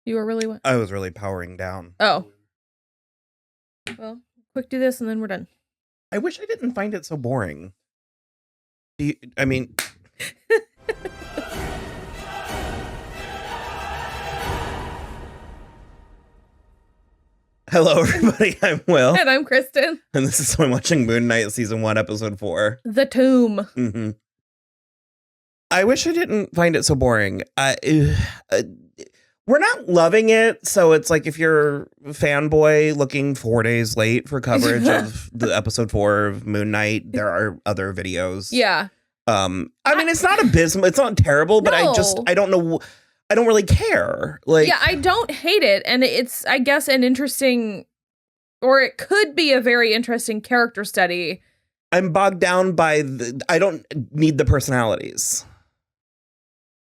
You were really what? I was really powering down. Oh. Well, quick do this and then we're done. I wish I didn't find it so boring. I mean... Hello, everybody. I'm Will. And I'm Kristen. And this is I'm watching Moon Knight Season 1, Episode 4. The Tomb. Mm-hmm. I wish I didn't find it so boring. We're not loving it, so it's like if you're a fanboy looking 4 days late for coverage of the Episode 4 of Moon Knight, there are other videos. Yeah. I mean, it's not abysmal. It's not terrible, but No. I don't know. I don't really care. Like, yeah, I don't hate it. And it's, I guess, an interesting, or it could be a very interesting character study. I'm bogged down by I don't need the personalities.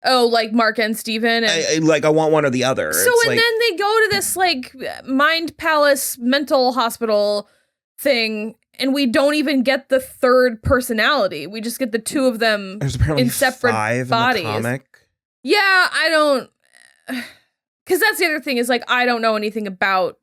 Oh, like Marc and Steven. And I want one or the other. so, It's and like, then they go to this, like, mind palace mental hospital thing, and we don't even get the third personality. We just get the two of them there's apparently in separate 5 bodies. in the comic. Yeah, I don't, because that's the other thing is, like, I don't know anything about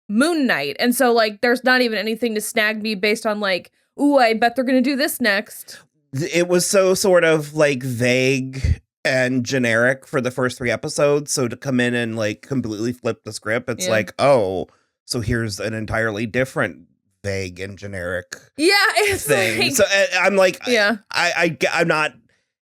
Moon Knight. And so, like, there's not even anything to snag me based on, like, ooh, I bet they're going to do this next. It was so sort of, like, vague and generic for the first 3 episodes. So to come in and, like, completely flip the script, it's like, oh, so here's an entirely different vague and generic It's thing. like, So I'm like, yeah. I'm not...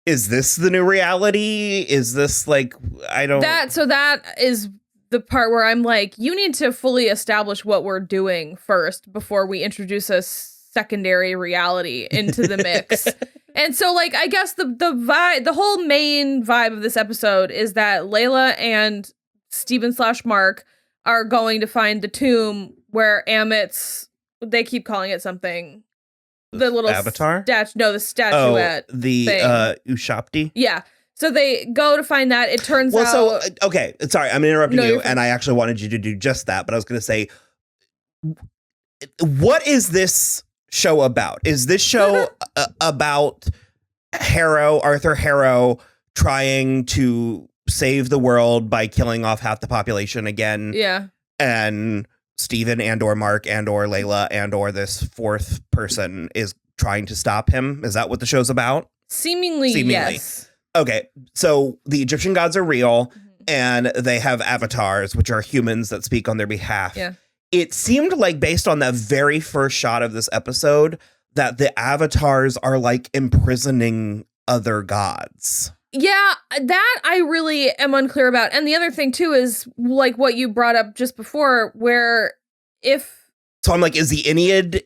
Is this the new reality? Is this like, I don't... So that is the part where I'm like, you need to fully establish what we're doing first before we introduce a secondary reality into the mix. And so, like, I guess the vibe, the whole main vibe of this episode is that Layla and Steven/Marc are going to find the tomb where Amit's, they keep calling it something. The little Avatar? The statuette. Oh, the thing. Ushapti? Yeah. So they go to find that. It turns out... So, okay, sorry, I'm interrupting No, you, you're fine. and I actually wanted you to do just that, but I was going to say, what is this show about? Is this show about Arthur Harrow, trying to save the world by killing off half the population again? Yeah. And Steven and or Marc and or Layla and or this fourth person is trying to stop him? Is that what the show's about? Seemingly. Yes. Okay, so the Egyptian gods are real, and they have avatars, which are humans that speak on their behalf. Yeah. It seemed like, based on that very first shot of this episode, that the avatars are like imprisoning other gods. Yeah, that I really am unclear about. And the other thing, too, is like what you brought up just before, where if... So I'm like, is the Ennead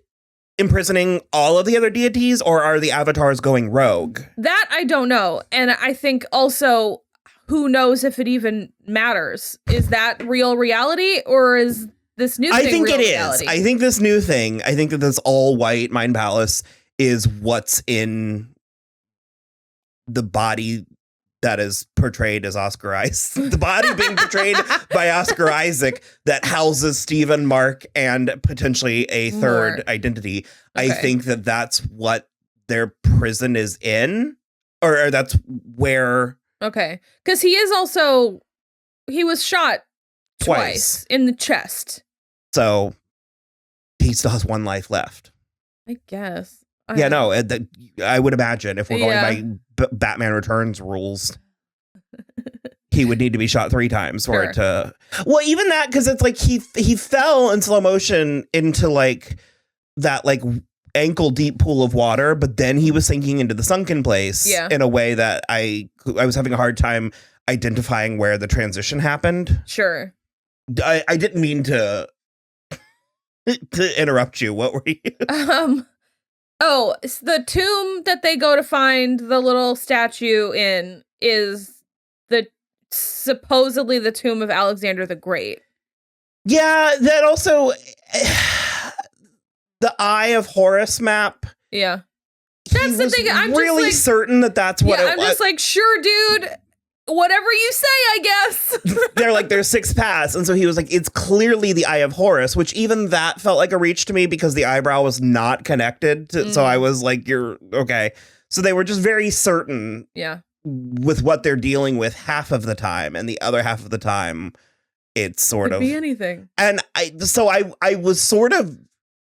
imprisoning all of the other deities, or are the avatars going rogue? That I don't know. And I think also, who knows if it even matters? Is that real reality, or is this new thing I think real it reality? is. I think this new thing, I think that this all-white Mind Palace is what's in the body that is portrayed as Oscar Isaac. The body being portrayed by Oscar Isaac that houses Steven, Marc, and potentially a third More. identity. Okay. I think that that's what their prison is in, or that's where... Okay. Because he was shot twice in the chest. So he still has 1 life left. I guess. Yeah, no, I would imagine if we're going Yeah. by Batman Returns rules, he would need to be shot 3 times for Sure. it to... Well, even that, because it's like he fell in slow motion into like that like ankle deep pool of water, but then he was sinking into the sunken place in a way that I was having a hard time identifying where the transition happened. Sure. I didn't mean to interrupt you. What were you... Oh, the tomb that they go to find the little statue in is supposedly the tomb of Alexander the Great. Yeah, that also... the Eye of Horus map. Yeah. That's the thing. I'm really just like, certain that that's what it was. I'm just like, sure, dude. Whatever you say, I guess. They're like, there's 6 paths. And so he was like, it's clearly the Eye of Horus, which even that felt like a reach to me because the eyebrow was not connected. So I was like, you're okay. So they were just very certain Yeah. with what they're dealing with half of the time. And the other half of the time, it's sort Could of be anything. And I was sort of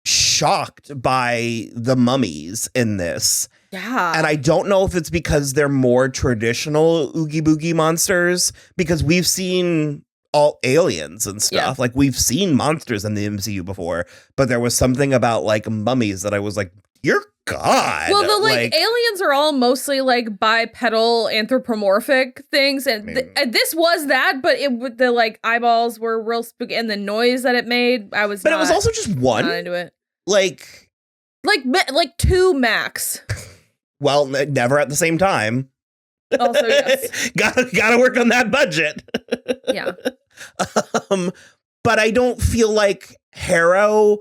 shocked by the mummies in this. Yeah. And I don't know if it's because they're more traditional Oogie Boogie monsters, because we've seen all aliens and stuff. Like, we've seen monsters in the MCU before, but there was something about like mummies that I was like, dear God. Well, the like aliens are all mostly like bipedal anthropomorphic things, and this was that, but the like eyeballs were real spooky, and the noise that it made, but it was also just one. Not into it. Like two max. Well, never at the same time. Also, yes. Gotta work on that budget. Yeah. But I don't feel like Harrow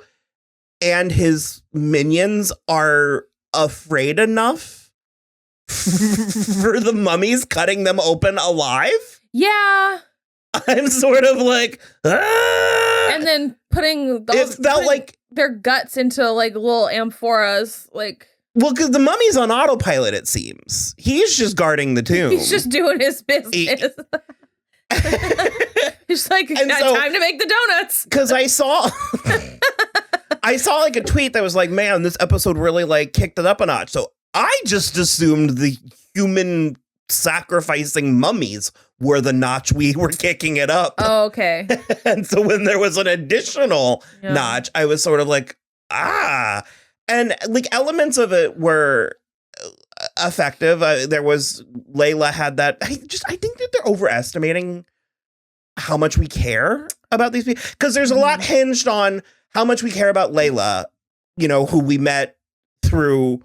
and his minions are afraid enough for the mummies cutting them open alive. Yeah. I'm sort of like, and then putting like their guts into like little amphoras, like. Well, because the mummy's on autopilot, it seems. He's just guarding the tomb. He's just doing his business. He's like, time to make the donuts. Because I saw like a tweet that was like, man, this episode really like kicked it up a notch. So I just assumed the human sacrificing mummies were the notch we were kicking it up. Oh, okay. And so when there was an additional notch, I was sort of like, And like elements of it were effective. There was Layla had that. I think that they're overestimating how much we care about these people, because there's a lot hinged on how much we care about Layla, you know, who we met through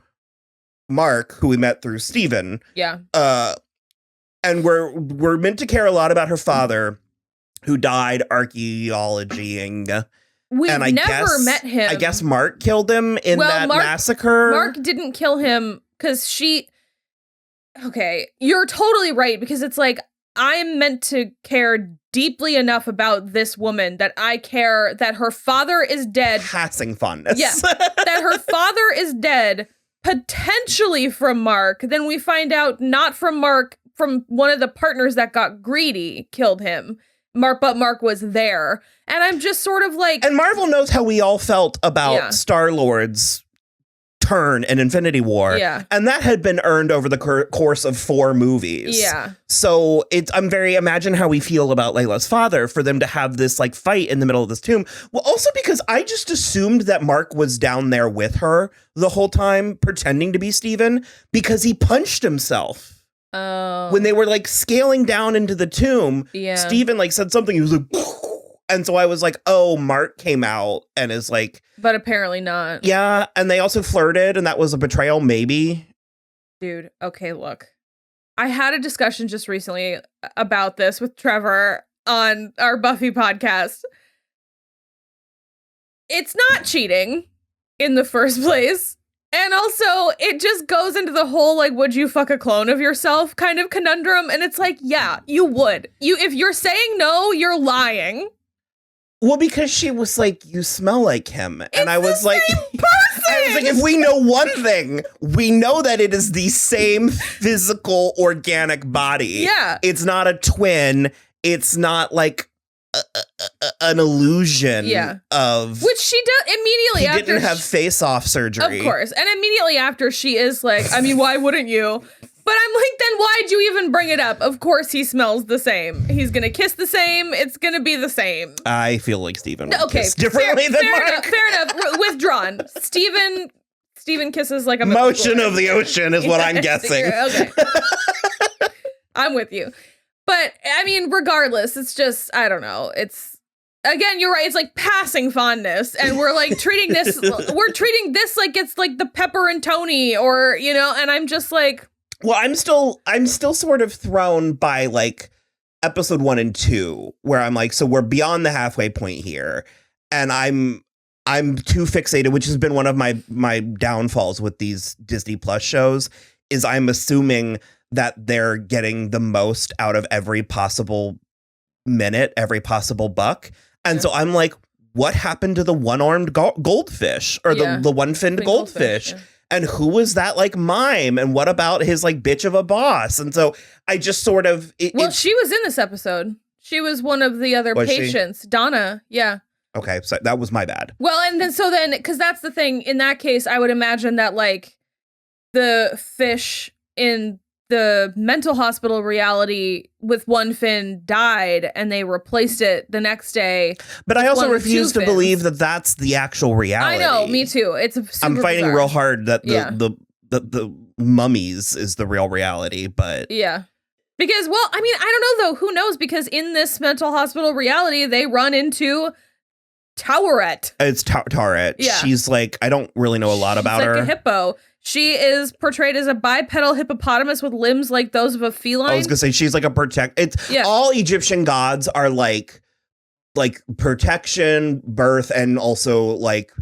Mark, who we met through Steven. Yeah. And we're meant to care a lot about her father, who died archaeologying. We've never met him. I guess Mark killed him in that massacre. Mark didn't kill him because okay, you're totally right, because it's like, I'm meant to care deeply enough about this woman that I care that her father is dead. Passing fondness. Yeah. That her father is dead, potentially from Mark. Then we find out not from Mark, from one of the partners that got greedy, killed him. But Mark was there. And I'm just sort of like... And Marvel knows how we all felt about Star-Lord's turn in Infinity War. Yeah. And that had been earned over the course of 4 movies. Yeah. So imagine how we feel about Layla's father, for them to have this like fight in the middle of this tomb. Well, also because I just assumed that Mark was down there with her the whole time, pretending to be Steven, because he punched himself. Oh. When they were like scaling down into the tomb, Steven like said something. He was like, and so I was like, oh, Mark came out and is like, but apparently not. Yeah. And they also flirted, and that was a betrayal, maybe. Dude. Okay. Look, I had a discussion just recently about this with Trevor on our Buffy podcast. It's not cheating in the first place. And also, it just goes into the whole, like, would you fuck a clone of yourself kind of conundrum. And it's like, yeah, you would. If you're saying no, you're lying. Well, because she was like, you smell like him. And I was like, I was like, if we know one thing, we know that it is the same physical, organic body. Yeah. It's not a twin. It's not like an illusion of... Which she does immediately after... She didn't have face-off surgery. Of course. And immediately after, she is like, I mean, why wouldn't you? But I'm like, then why'd you even bring it up? Of course he smells the same. He's gonna kiss the same. It's gonna be the same. I feel like Steven would kiss differently than Mark. Fair enough. Withdrawn. Steven kisses like a... Motion of the ocean is what I'm guessing. Okay. I'm with you. But, I mean, regardless, it's just, I don't know. It's, again, you're right. It's like passing fondness. And we're like treating this like it's like the Pepper and Tony, or, you know, and I'm just like. Well, I'm still sort of thrown by like episode 1 and 2, where I'm like, so we're beyond the halfway point here. And I'm too fixated, which has been one of my downfalls with these Disney Plus shows, is I'm assuming that they're getting the most out of every possible minute, every possible buck. And so I'm like, what happened to the one-armed goldfish, or the one-finned goldfish? And who was that like mime? And what about his like bitch of a boss? And so I just sort of... she was in this episode. She was one of the other patients. Donna, yeah. Okay, so that was my bad. Well, and then, because that's the thing, in that case, I would imagine that, like, the fish in the mental hospital reality with one fin died, and they replaced it the next day. But I also refuse to believe that that's the actual reality. I know, me too. It's I'm fighting bizarre. real hard that the mummies is the real reality, but yeah. Because, well, I mean, I don't know, though. Who knows? Because in this mental hospital reality, they run into Towerette. It's Towerette. Yeah. She's like, I don't really know a lot about her. She's like a hippo. She is portrayed as a bipedal hippopotamus with limbs like those of a feline. I was gonna say she's like a all Egyptian gods are like protection, birth, and also like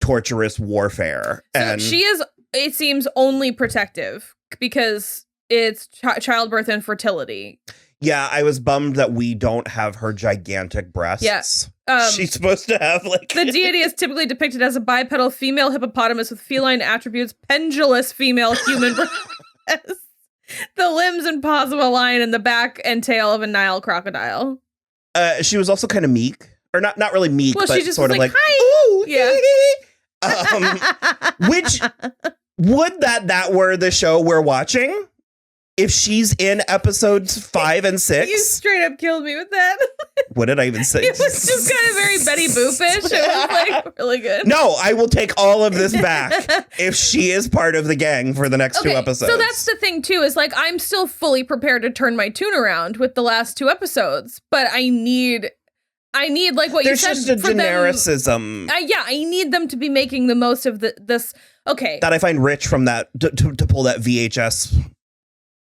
torturous warfare. So and she is, it seems, only protective because it's childbirth and fertility. Yeah, I was bummed that we don't have her gigantic breasts. Yes. She's supposed to have like the deity is typically depicted as a bipedal female hippopotamus with feline attributes, pendulous female human breasts, the limbs and paws of a lion, and the back and tail of a Nile crocodile. She was also kind of meek, or not really meek, well, but she just sort of like, hi. Ooh, Yeah. Which would that were the show we're watching? If she's in episodes 5 and 6, you straight up killed me with that. What did I even say? It was just kind of very Betty Boop-ish. It was like really good. No, I will take all of this back if she is part of the gang for the next 2 episodes. So that's the thing too, is like I'm still fully prepared to turn my tune around with the last 2 episodes, but I need like what you said. There's just a genericism. I need them to be making the most of this. Okay, that I find rich from that to pull that VHS.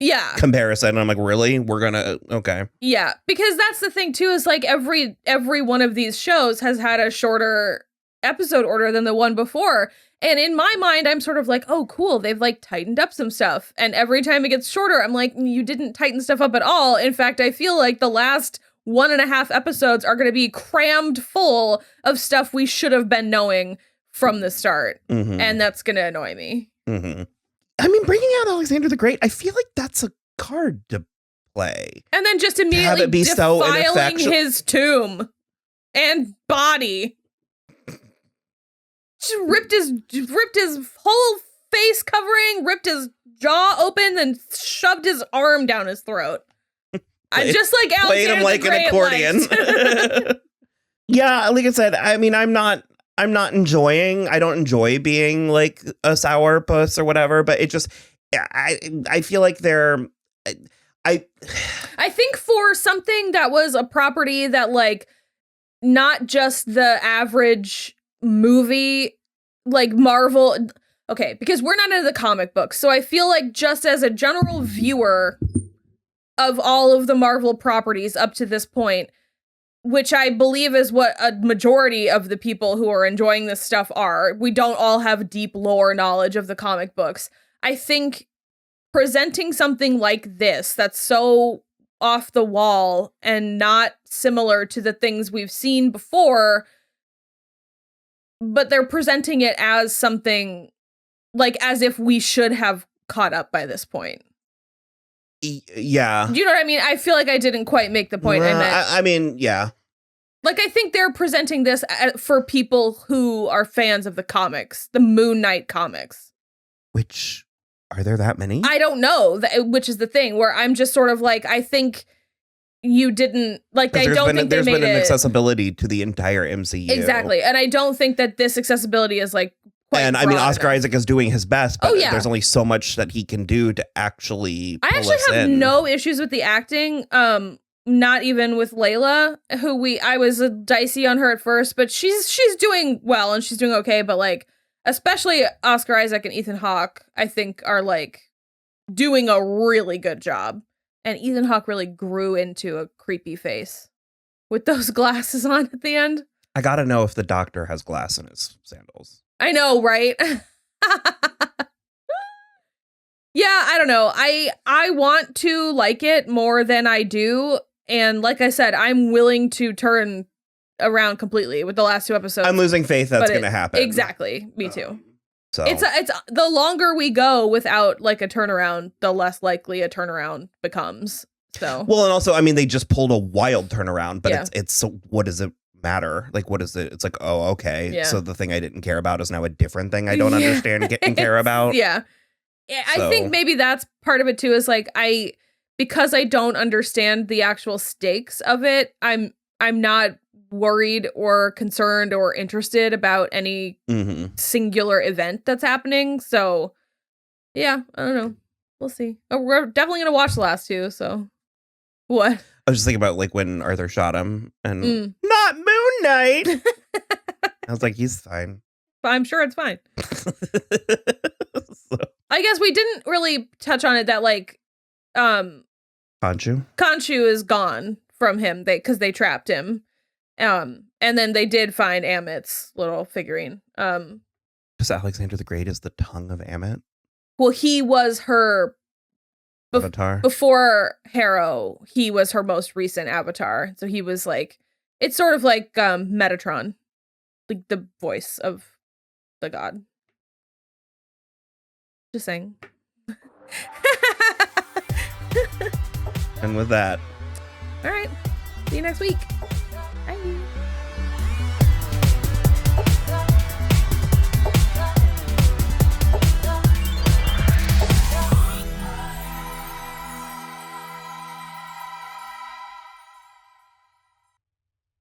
Yeah. Comparison. I'm like, really? We're gonna okay. Yeah, because that's the thing too, is like every one of these shows has had a shorter episode order than the one before. And in my mind, I'm sort of like, oh, cool. They've like tightened up some stuff. And every time it gets shorter, I'm like, you didn't tighten stuff up at all. In fact, I feel like the last 1.5 episodes are going to be crammed full of stuff we should have been knowing from the start. Mm-hmm. And that's going to annoy me. Mm-hmm. I mean, bringing out Alexander the Great, I feel like that's a card to play. And then just immediately defiling his tomb and body. Just ripped his whole face covering, ripped his jaw open, and shoved his arm down his throat. I just like Alexander played him like an accordion. Yeah, like I said, I mean, I'm not enjoying. I don't enjoy being like a sourpuss or whatever, but it just, I feel like I think for something that was a property that like not just the average movie, like Marvel. Okay, because we're not into the comic books, so I feel like just as a general viewer of all of the Marvel properties up to this point, which I believe is what a majority of the people who are enjoying this stuff are. We don't all have deep lore knowledge of the comic books. I think presenting something like this that's so off the wall and not similar to the things we've seen before, but they're presenting it as something like as if we should have caught up by this point. Yeah. Do you know what I mean? I feel like I didn't quite make the point I meant. I mean, yeah. Like, I think they're presenting this for people who are fans of the comics, the Moon Knight comics. Which, are there that many? I don't know, which is the thing, where I'm just sort of like, I think you didn't, like, I don't think there's been an accessibility to the entire MCU. Exactly, and I don't think that this accessibility is, like, and I mean, Oscar Isaac is doing his best, but yeah. There's only so much that he can do to actually pull I actually us have in. no issues with the acting, not even with Layla, who I was dicey on her at first, but she's doing well and she's doing okay, but like, especially Oscar Isaac and Ethan Hawke, I think are like doing a really good job. And Ethan Hawke really grew into a creepy face with those glasses on at the end. I gotta know if the doctor has glass in his sandals. I know, right? Yeah, I don't know. I want to like it more than I do. And like I said, I'm willing to turn around completely with the last 2 episodes. I'm losing faith that's going to happen. Exactly. Me too. So it's the longer we go without like a turnaround, the less likely a turnaround becomes. So well, and also, I mean, they just pulled a wild turnaround, but Yeah. it's so what does it matter? Like, what is it? It's like, oh, okay. Yeah. So the thing I didn't care about is now a different thing I don't Yeah. understand and care about. Yeah. I So- think maybe that's part of it too, is like because I don't understand the actual stakes of it, I'm not worried or concerned or interested about any Mhm. singular event that's happening. So yeah, I don't know. We'll see. Oh, we're definitely gonna watch the last two, so what? I was just thinking about like when Arthur shot him and Mm. not Moon Knight. I was like, he's fine. But I'm sure it's fine. So, I guess we didn't really touch on it that like Khonshu? Khonshu is gone from him because they trapped him. And then they did find Amit's little figurine. Because Alexander the Great is the tongue of Amit. Well, he was her Avatar. before Harrow. He was her most recent avatar. So he was like, it's sort of like Metatron, like the voice of the god. Just saying. And with that, All right. See you next week. Bye.